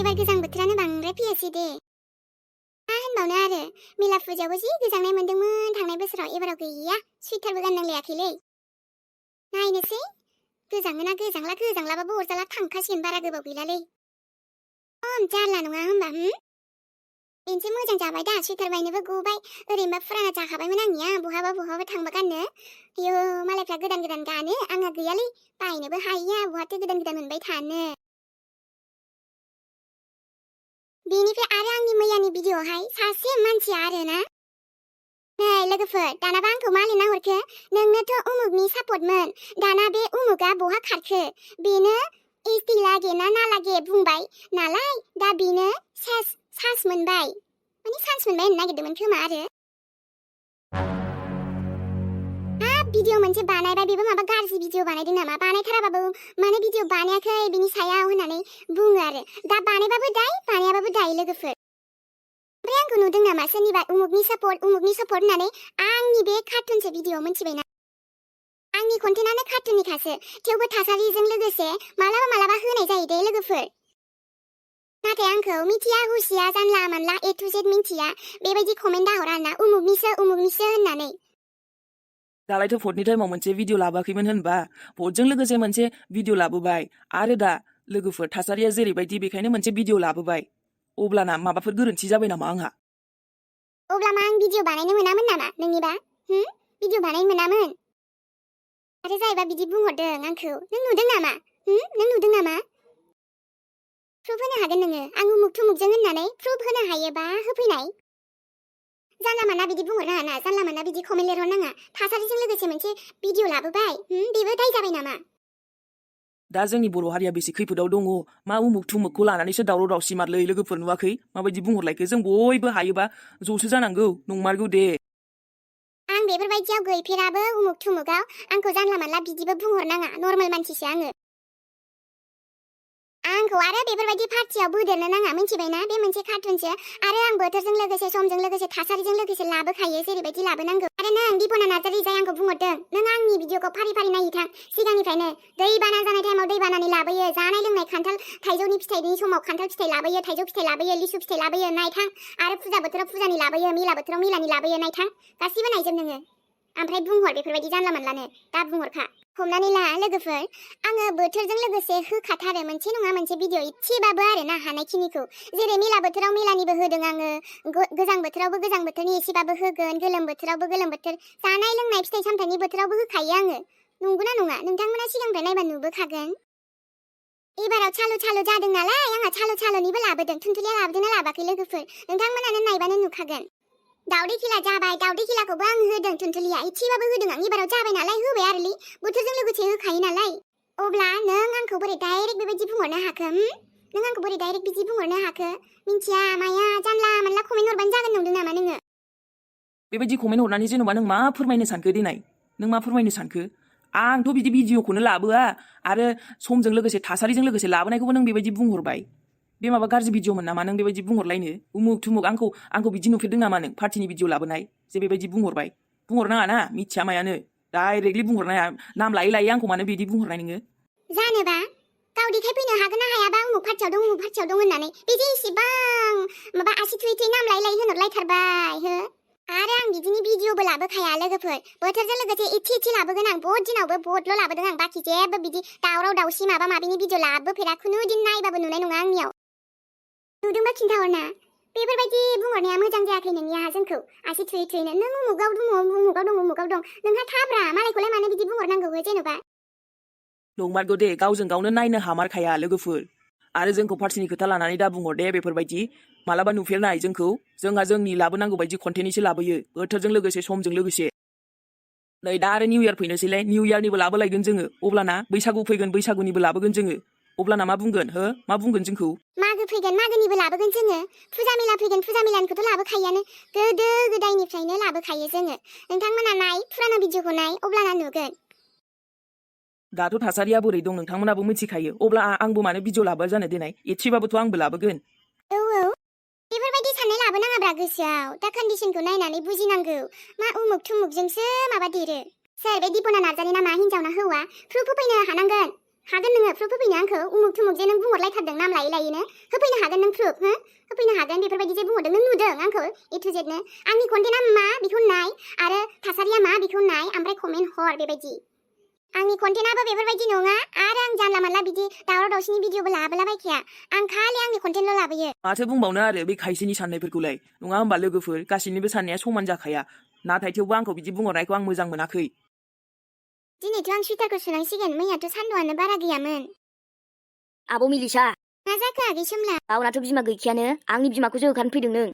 एबार गोजां बोथोरानो बांद्राय फैयासै दे। मा होनबावनो आरो मेला फुजायावबो जि गोजांनाय मोन्दोंमोन थांनाय बोसोराव एबाराव गैया स्वेटारबो गाननांलायाखैलै। नायनोसै गोजाङोना गोजांलाबाबो अरजाला थांखासिगोन बारा गोबाव गैलालै। जारला नङा होमबा मोनसे मोजां जाबाय दा स्वेटार बायनोबो गबाय ओरैनोबा फुराना जाखाबायमोन आंनिया बहाबा थांबा गाननो। आयो मालायफ्रा गोदान गोदान गानो आंहा गैयालै बायनोबो हाया बहाथो गोदान गोदान मोनबाय थानो। बेनिफ्राय आरो आंनि मैयानि भिडिअ'आवहाय सासे मानसिया आरोना नै लोगोफोर दानाबा आंखौ मा लिरना हरखो नोंनोथ' उमुगनि सापर्टमोन दाना बे उमुगा बहा खारखो बेनो एसटि लागे ना नालागे बुंबाय नालाय दा बेनो सास मोनबाय माने चान्स मोनबाय होननो नागिरदोंमोन खोमा आरो। भिडिअ मोनसे बानायबाय बेबो माबा गाज्रि भिडिअ बानायदों नामा बानायथाराबाबो माने भिडिअ बानायाखै बिनि सायाव होननानै बुङो आरो दा बानायबाबो दाय बानायाबाबो दाय लोगोफोर। ओमफ्राय आंखौ नुदों नामा सोरनिबा उमुगनि सापर्ट होननानै आंनि बे कार्टुनसो भिडिअ मोनथिबायना आंनि कन्टेन्टआनो कार्टुननिखासो थेवबो थासारिजों लोगोसे मालाबा होनाय जायो दे लोगोफोर। नाथाय आंखौ मिथिया हुसिया जानला मानला ए टु जेड मिथिया बेबायदि कमेन्ट दाहर आरोना उमुगनिसो होननानै। दालायथ' भटनि टाइमाव मोनसे भिडिअ लाबोआखैमोन होनबा भटजों लोगोसे मोनसे भिडिअ लाबोबाय आरो दा लोगोफोर थासारिया जेरैबायदि बेखायनो मोनसे भिडिअ लाबोबाय अब्लाना माबाफोर गोरोन्थि जाबाय नामा आंहा? अब्ला मा आं भिडिअ बानायनो मोनामोन नामा नोंनिबा भिडिअ बानायनो मोनामोन? आरो जायबा बिदि बुंहरदों आंखौ नों नुदों नामा नों नुदों नामा? प्रुफ होनो हागोन नोङो आं उमुग थुमुगजों होननानै प्रुफ होनो हायोबा होफैनाय। जानला मानला बिदि बुंहरनो हाना जानला मानला बिदि कमेन्ट लिरहरनाङा थासारिजों लोगोसे मोनसे भिडिअ लाबोबाय बेबो दाय जाबाय नामा? दा जोंनि बर' हारिया बेसे खैफोदाव दङ मा उमुग थुमुगखौ लानानैसो दावराव दावसि मारलै लोगोफोर नुवाखै माबायदि बुंहरलायखो जों बयबो हायोबा ज'सो जानांगौ नंमारगौ दे। आं बेफोरबायदियाव गैफेराबो उमुग थुमुगाव आंखौ जानला मानला बिदिबो बुंहरनाङा नर्मेल मानसिसो आंखौ आरो बेफोरबायदि पार्टियाव बोदेरनो नाङा मिथिबायना बे मोनसे कार्टुनसो आरो आं बोथोरजों लोगोसे समजों लोगोसे थासारिजों लोगोसे लाबोखायो जेरैबायदि लाबोनांगौ। आरो नों दिपना नार्जारि जाय आंखौ बुंहरदों नों आंनि भिडिअखौ फारि फारि नायहै थां सिगांनिफ्रायनो दैबाना जानाय टाइमाव दैबानानि लाबोयो जानाय लोंनाय खान्थाल थाइजौनि फिथाइनि समाव खान्थाल फिथाइ लाबोयो थाइजौ फिथाइ लाबोयो लिसु फिथाइ लाबोयो नायथां आरो फुजा बोथोराव फुजानि लाबोयो मेला बोथोराव मेलानि लाबोयो नायथां गासिबो नायजोब नोङो ओमफ्राय बुंहर बेफोरबायदि जानला मानलानो दा बुंहरखा। हमनानै ला लोगोफोर आङो बोथोरजों लोगोसे होखाथारो मोनसे नङा मोनसे भिडिअ इसेबाबो आरोना हानायखिनिखौ जेरै मेला बोथोराव मेलानिबो होदों आङो गोजां बोथोरावबो गोजां बोथोरनि एसेबाबो होगोन गोलोम बोथोरावबो गोलोम बोथोर जानाय लोंनाय फिथाइ सामथाइनि बोथोरावबो होखायो आङो। नंगौना नङा नोंथांमोना सिगांनिफ्राय नायबा नुबोखागोन। एबाराव चालु जादों नालाय आंहा चालुनिबो लाबोदों थुनथुलिया लाबोदोंना लाबाखै लोगोफोर नोंथांमोनानो नायबानो नुखागोन। दावदै खेला जाबाय दावदै खेलाखौबो आं होदों थुनथुलिया एसेबाबो होदों आं एबाराव जाबाय नालाय होबाय आरोलै बोथोरजों लोगोसे होखायो नालाय। अब्ला नों आंखौ बोरै डाइरेक्ट बेबायदि बुंहरनो हाखो नों आंखौ बोरै डाइरेक्ट बिदि बुंहरनो हाखो मिन्थिया माया जानला मानला कमेन्ट हरबानो जागोन नंदों नामा नोङो? बेबायदि कमेन्ट हरनानै जेन'बा नों मा फोरमायनो सानखो देनाय नों मा फोरमायनो सानखो? आंथ' बिदि भिडिअखौनो लाबोआ आरो समजों लोगोसे थासारिजों लोगोसे लाबोनायखौबो नों बेबायदि बुंहरबाय बे माबा गाज्रि भिडिअमोन नामा नों बेबायदि बुंहरलायनो उमुग थुमुग आंखौ बिदि नुफेरदों नामा नों पार्टिनि भिडिअ लाबोनाय जे बेबायदि बुंहरबाय बुंहरनाङा ना मिथिया मायानो डाइरेक्टलि बुंहरनाया नाम लायै आंखौ मानो बिदि बुंहरनाय नोङो? जानोबा गाव देखायफैनो हागोन ना हायाबा उमुग पार्टियाव दं होननानै बेजे इसेबां माबा आसि थुयै नाम लायै होनहरलायथारबाय हो आरो आं बिदिनि भिडिअबो लाबोखाया लोगोफोर बोथोरजों लोगोसे एसे लाबोगोन आं बहुत दिनावबो भटल' लाबोदों आं बाखि जेबो बिदि दावराव दावसि माबा माबिनि भिडिअ लाबोफेरा खुनु दिन नायबाबो नुनाय नङा आंनियाव। नुदोंबा खिन्थाहरना बेफोरबायदि बुंहरनाया मोजां जायाखै नोंनिया जोंखौ आसि थुयैनो नों उमुगाव दं नोंहा थाब्रा मालायखौलाय मानो बिदि बुंहरनांगौ जेन'बा? नंमारगौ दे गावजों गावनो नायनो हामारखाया लोगोफोर आरो जोंखौ पार्टिनि खोथा लानानै दा बुंहर दे बेफोरबायदि मालाबा नुफेरनाय जोंहा जोंनि लाबोनांगौ बायदि कन्टेन्टनिसो लाबोयो बोथोरजों लोगोसे समजों लोगोसे। नै दा आरो निउ इयार फैनोसैलाय निउ इयारनिबो लाबोलायगोन जोङो अब्लाना बैसागु फैगोन बैसागुनिबो लाबोगोन जोङो अब्लाना मा बुंगोन मा बुंगोन जोंखौ? मागो फैगोन मागोनिबो लाबोगोन जोङो फुजा मेला फैगोन फुजा मेलानिखौथ' लाबोखायोआनो गोदो गोदायनिफ्रायनो लाबोखायो जोङो। नोंथांमोना नाय फुराना भिडिअखौ नाय अब्लाना नुगोन। दाथ' थासारिया बोरै दं नोंथांमोनाबो मिथिखायो अब्ला आंबो मानो भिडिअ लाबोआ जानो देनाय एसेबाबोथ' आंबो लाबोगोन। औ बेफोरबायदि साननाय लाबोनाङाब्रा गोसोआव दा कन्डिसनखौ नायनानै बुजिनांगौ मा उमुग थुमुगजोंसो माबा देरो सोर बे दिपना नार्जारि ना मा हिन्जाव ना हौवा प्रुफ होफैनो हागोन नोङो प्रुफ होफैनो आंखौ उमुक थुमुक जे नों बुंहरलायथारदों नाम लायै लायैनो होफैनो हागोन नों प्रुफ हो होफैनो हागोन बेफोरबायदि जे बुंहरदों नों नुदों आंखौ ए टु जेडनो आंनि कन्टेन्टआ मा बेखौ नाय आरो थासारिया मा बेखौ नाय ओमफ्राय कमेन्ट हर बेबायदि आंनि कन्टेन्टआबो बेफोरबायदि नङा आरो आं जानला मानला बिदि दावराव दावसिनि भिडिअबो लाबोलाबायखाया आं खालि आंनि कन्टेन्टल' लाबोयो माथो बुंबावनो आरो बे खायसेनि साननायफोरखौलाय नङा होमबा लोगोफोर गासैनिबो साननाया समान जाखाया नाथाय थेवबो आंखौ बिदि बुंहरनायखौ आं मोजां मोनाखै दिनैथ' आं सुइटारखौ सुनांसिगोन मैयाथ' सान्दुंआनो बारा गैयामोन आब' मिलिसा मा जाखो आगै सोमला गावनाथ' बिमा गैखायानो आंनि बिमाखौसो होखारनो फैदों नों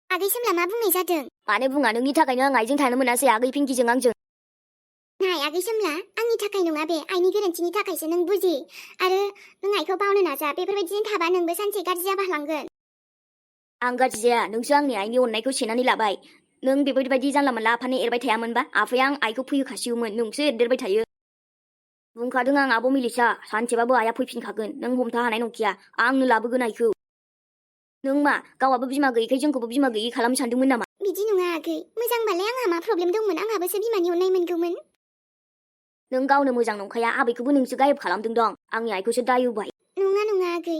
आगै सोमला मा बुंनाय जादों मानो बुङा नोंनि थाखायनो आं आइजों थानो मोनासै आगै पिंकिजों आंजों नाय आगै सोमला आंनि थाखाय नङा बे आइनि गोरोन्थिनि थाखायसो नों बुजि आरो नों आइखौ बावनो नाजा बेफोरबायदिनो थाबा नोंबो सानसे गाज्रि जालांगोन आं गाज्रि जाया नोंसो आंनि आइनि अननायखौ सेनानै लाबाय नों बेबायदि जानला मोनला आफानो एरबाय थायामोनबा आफाया आइखौ फैहोखासिगौमोन नोंसो एरदेरबाय थायो बुंखादों आं आब' मिलिसा सानसेबाबो आइया फैफिनखागोन नों हमथा हानाय नंखाया आंनो लाबोगोन आइखौ नों मा गावाबो बिमा गैयैखाय जोंखौबो बिमा गैयि खालामनो सानदोंमोन नामा बिदि नङा आगै मोजांबालाय आंहा मा प्रब्लेम दंमोन आंहाबोसो बिमानि अननाय मोनगौमोन नों गावनो मोजां नंखाया आबैखौबो नोंसो गायब खालामदों दं आंनि आइखौसो दाय होबाय नङा आगै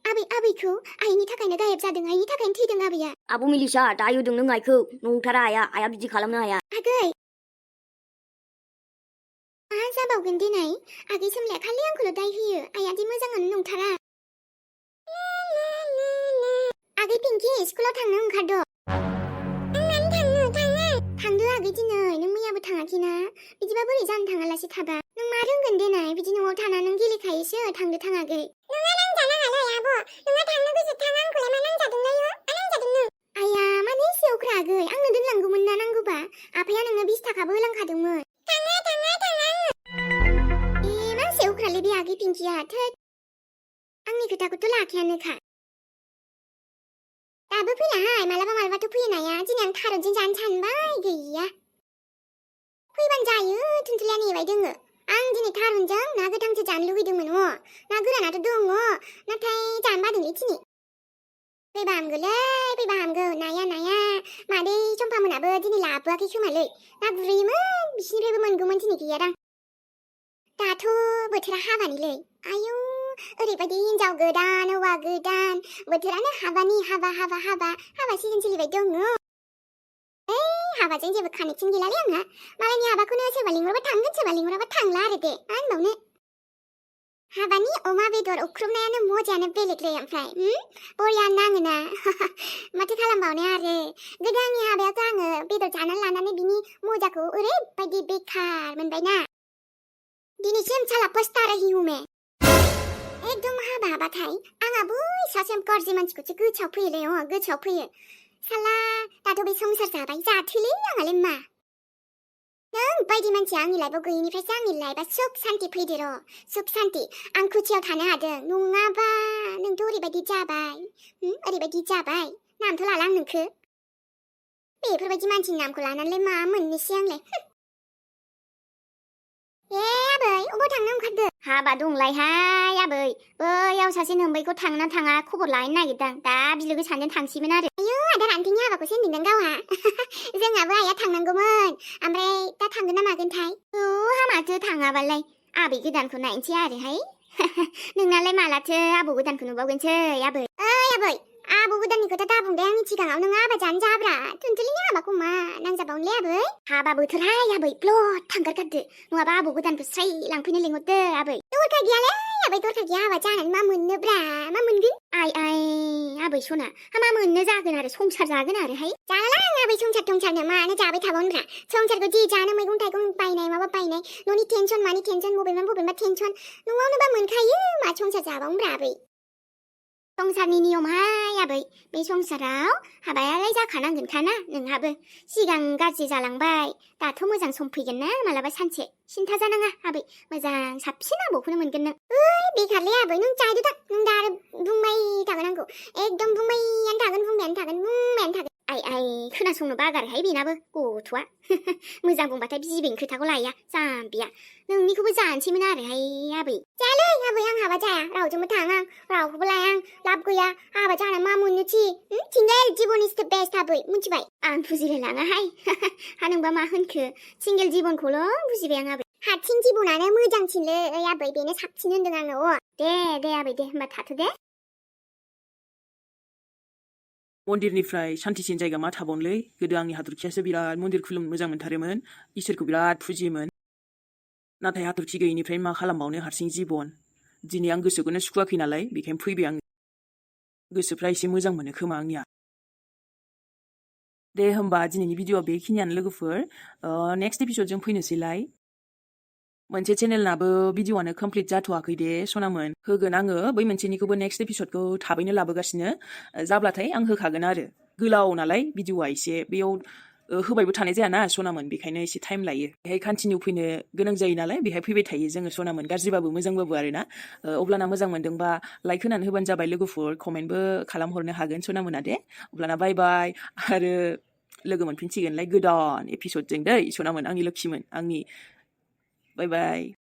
आबैखौ आइनि थाखायनो गायब जादों आइनि थाखायनो थैदों आबैया आब' मिलिसा दाय होदों नों आइखौ नंथारा आइया बिदि खालामनो हाया आगै मा जाबावगोन दिनै आगै सोमलाया खालि आंखौल' दाय होयो आइयादि मोजाङानो नंथारा आगै पिंकि स्कुलाव थांनो ओंखारदो थांदो आगै दिनै नों मैयाबो थाङाखैना बिदिबा बोरै जानो थाङालासे थाबा नों मा रोंगोन देनाय बिदि न'आव थाना नों गेलेखायोसो थांदो थाङाखै नोंहा नांजानाङालै आब' नोंहा थांनो गोसो थां आंखौलाय मा नांजादोंलै नांजादों नों आइया मानो एसे अख्रा आगै आंनो दोनलांगौमोन ना नांगौबा आफाया नोंनो 20 थाखाबो होलांखादोंमोन थाङा ए मानसि अख्रालै बे आगै पिंकिया थोद आंनि खोथाखौथ' लाखायानोखा दाबो फैनाहाय मालाबाथ' फैयो नाया दिनै आं थारुनजों जानो सानबाय गैया फैबानो जायो थुनथुलिया नेबाय दोङो आं दिनै थारुनजों ना गोथांसो जानो लुगैदोंमोन ना गोरानाथ' दङ नाथाय जानो बादोंलै दिनै फैबा हामगौ नाया मादै चम्पामोनाबो दिनै लाबोआखै खोमालै ना गुरहैयोमोन बिसिनिफ्रायबो मोनगौमोन दिनै गैयादां दाथ' बोथोरा हाबानिलै आयौ ओरैबायदि हिनजाव गोदान हौवा गोदान बोथोरानो हाबानि हाबा सिजोन सोलिबाय दङ हाबाजों जेबो कानेक्सन गैलालै आंहा मालायनि हाबाखौनो सोरबा लिंहरबा थांगोन सोरबा लिंहराबा थांला आरो दे मा होनबावनो हाबानि अमा बेदर उख्रुबनायानो मजायानो बेलेगलै ओमफ्राय बरिया नाङोना माथो खालामबावनो आरो गोदाननि हाबायावथ' आङो बेदर जानानै लानानै बिनि मजाखौ ओरैबायदि बेखार मोनबायना दिनैसिम साला पछता रही हूं मैं एकदम हाबाथाय आंहा बै सासे गाज्रि मानसिखौसो गोसोआव फैयो साला दाथ' बे संसार जाबाय जाथोलै आंहालाय मा नों बायदि मानसिया आंनि लाइफआव गैयिनिफ्रायसो आंनि लाइफआ सुख सान्ति फैदो र' सुख सान्ति आं खुसियाव थानो हादों नङाबा नोंथ' ओरैबायदि जाबाय नामथ' लाला आं नोंखो बेफोरबायदि मानसिनि नामखौ लानानैलाय मा मोननोसै आंलाय आबै अबाव थांनो ओंखारदो हाबा दंलायहाय आबै बैयाव सासे नोम्बैखौ थांना थाङा खबर लाहैनो नागिरदां दा बिलोगो सानैजों थांसिगोन आरो आयौ आदा रान्थेनि हाबाखौसो होनदोंदां गावहा जोंहाबो आइया थांनांगौमोन ओमफ्राय दा थांगोन ना मागोनथाय हामाथो थाङाबालाय आबै गोदानखौ नायनोसै आरोहाय नोंनालाय मालाथो आबौ गोदानखौ नुबावगोनसै आबै आबै आबौ गोदाननि खोथा दाबुंदे आंनि सिगाङाव नोङो हाबा जानो जाब्रा थुनथुलिनि हाबाखौ मा नांजाबावनोलै आबै हाबा बोथोरहाय आबै ब्लद थांगारगारदो नङाबा आबौ गोदानखौ स्राय लांफैनो लिंहरदो आबै दरखार गैयालै आबै दरखार गैया हाबा जानानै मा मोननोब्रा मा मोनगोन आइ आबै सना मा मोननो जागोन आरो संसार जागोन आरोहाय जाला आं आबै संसारनो मानो जाबाय थाबावनोब्रा संसारखौ जि जानो मैगं थाइगं बायनाय माबा बायनाय न'नि टेनसन मानि टेनसन बबेबा टेनसन न'आवनोबा मोनखायो मा संसार जाबावनोब्रा आबै संसारनि नियमहाय आबै बे संसाराव हाबायालाय जाखानांगोनखाना नोंहाबो सिगां गाज्रि जालांबाय दाथ' मोजां सम फैगोन ना मालाबा सानसे सिन्था जानाङा आबै मोजां साबसिन आबौखौनो मोनगोन नों बेखारलै आबै नों जादो दा नों दा आरो बुंबाय थागोन आंखौ एकदम बुंबायानो थागोन आइ खोनासंनो बागारहाय बेनाबो गथ'आ मोजां बुंबाथाय बिबैनि खोथाखौ लाया जाम्बिया नोंनिखौबो जानोसैमोन आरोहाय आबै जायालै आबै आं हाबा जाया रावजोंबो थाङा आं रावखौबो लाया आं लाब गैया हाबा जाना मा मोननोसै सिंगेल जिबन इज द बेस्ट आबै मिथिबाय आं बुजिलाय लाङाहाय हा नोंबा मा होनखो सिंगेल जिबनखौल' बुजिबाय आं आबै हारसिं जिबनानो मोजांसिनलै आबै बेनो साबसिन होनदों आङो दे आबै दे होमबा थाथ'दे मन्दिरनिफ्राय सान्तिसिन जायगा मा थाबावनोलै गोदो आंनि हाथरखियासो बिराद मन्दिर खुलुमनो मोजां मोनथारोमोन इसोरखौ बिराद फुजियोमोन नाथाय हाथरखि गैयिनिफ्राय मा खालामबावनो हारसिं जिबन दिनै आं गोसोखौनो सुखुवाखै नालाय बेखायनो फैबाय आं गोसोफ्रा एसे मोजां मोनो खोमा आंनिया दे होमबा दिनैनि भिडिअआ बेखिनियानो लोगोफोर नेक्स्ट एपिसोडजों फैनोसैलाय मोनसे चेनेलनाबो भिडिअआनो कमप्लिट जाथ'वाखै दे सनामोन होगोन आङो बै मोनसेनिखौबो नेक्स्ट एपिसोडखौ थाबैनो लाबोगासिनो जाब्लाथाय आं होखागोन आरो गोलाव नालाय भिडिअआ एसे बेयाव होबायबो थानाय जायाना सनामोन बेखायनो एसे टाइम लायो बेहाय कन्टिनिउ फैनो गोनां जायो नालाय बेहाय फैबाय थायो जोङो सनामोन गाज्रिबाबो मोजांबाबो आरोना अब्लाना मोजां मोनदोंबा लाइक होनानै होबानो जाबाय लोगोफोर कमेन्टबो खालामहरनो हागोन सनामोना दे अब्लाना बाय बाय आरो लोगो मोनफिनसिगोनलाय गोदान एपिसोडजों दै सनामोन आंनि लोक्षिमोन आंनि बाय बाय